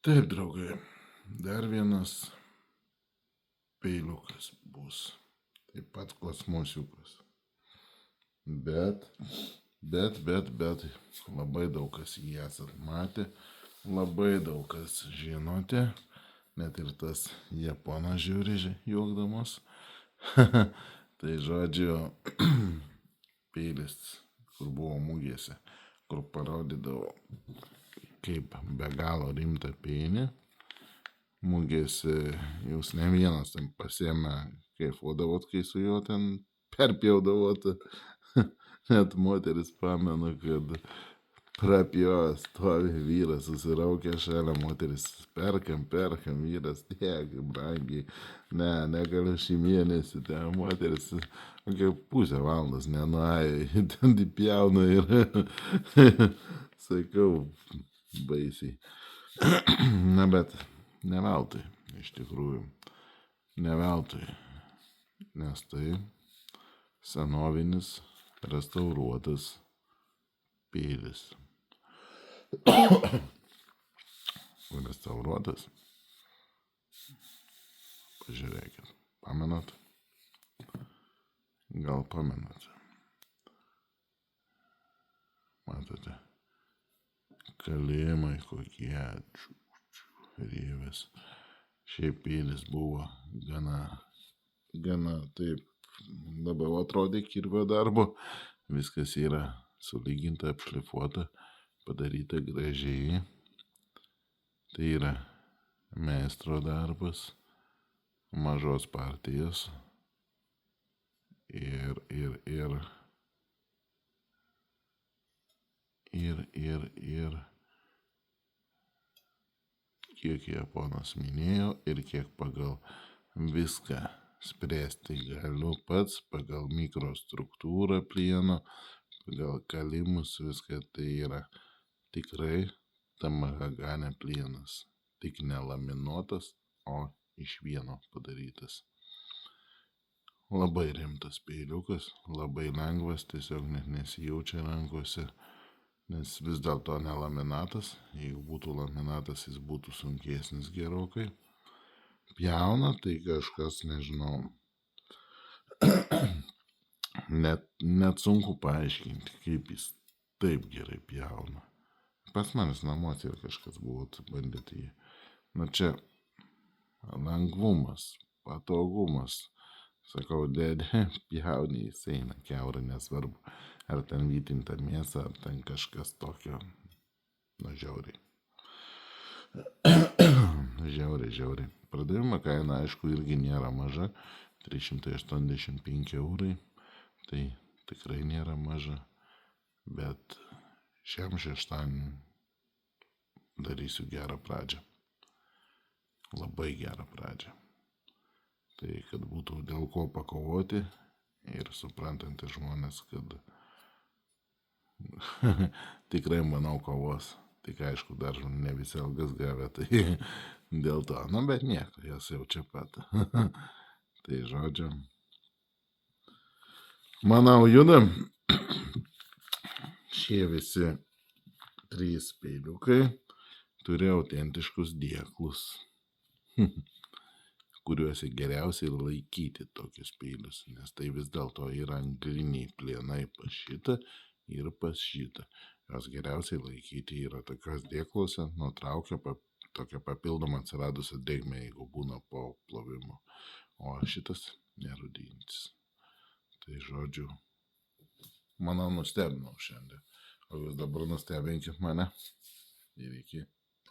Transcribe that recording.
Taip, draugai, dar vienas peiliukas bus. Taip pat kosmosiukas. Bet labai daug kas jį esat matę, labai daug kas žinote, net ir tas Japonas žiūri juokdamas. Tai žodžiu, peilis, kur buvo mugėse, kur parodydavo kaip be galo rimtą peilį. Mugėse jūs ne vienas ten pasiėmę kaifuodavot, kai su juo ten perpjaudavot. Net moteris pamenu, kad prapjovas stovi vyras, susiraukia šalia, moteris perkam, vyras tiek brangiai, negaliu šį mėnesį, ten moteris kokia pusę valandos nenuėjo, ten įpjauna ir sakau, baisiai. Na bet ne veltui, iš tikrųjų, ne veltui, nes tai senovinis restauruotas peilis. Restauruotas. Pažiūrėkit, pamenat? Gal pamenat? Matote? Kalėjimai kokie rėvės. Šiaip peilis buvo gana taip, labiau atrodė kirvio darbo. Viskas yra sulyginta, apšlifuota, padaryta gražiai. Tai yra meistro darbas, mažos partijos ir kiek Japonas minėjo ir kiek pagal viską spręsti galiu pats, pagal mikrostruktūrą plieno, pagal kalimus, viską tai yra tikrai tamahagane plienas, tik nelaminuotas, o iš vieno padarytas. Labai rimtas peiliukas, labai lengvas, tiesiog net nesijaučia rankose, nes vis dėlto nelaminatas, jeigu būtų laminatas, jis būtų sunkesnis gerokai. Pjauna, tai kažkas, nežinau, net sunku paaiškinti, kaip jis taip gerai pjauna. Pas manęs namuose ir kažkas buvo bandyti jį. Na čia lengvumas, patogumas. Sakau, dėdė, pjauni, jis eina kiaurą, nesvarbu. Ar ten vytinta mėsa, ar ten kažkas tokio. Na, žiauriai. Žiauriai. Pardavimo kaina, aišku, irgi nėra maža. 385 eurai. Tai tikrai nėra maža. Bet šiam šeštadienį darysiu gerą pradžią. Labai gerą pradžią. Tai kad būtų dėl ko pakovoti ir suprantantys žmonės, kad tikrai manau kovos. Tik aišku, dar ne visi algas gavę, tai dėl to. Na, bet nieko, jas jau čia pat. Tai žodžiu. Manau, judam. Šie visi 3 peiliukai turi autentiškus dėklus, kuriuose geriausiai laikyti tokius peilius, nes tai vis dėlto yra angliniai plienai pas šitą ir pas šitą. Jos geriausiai laikyti yra tokios dėklose, nutraukia tokią papildomą atsiradusią drėgmę, jeigu būna po plovimo, o šitas nerūdintis. Tai žodžiu, manau, nustebinau šiandien, o jūs dabar nustebinkit mane ir iki.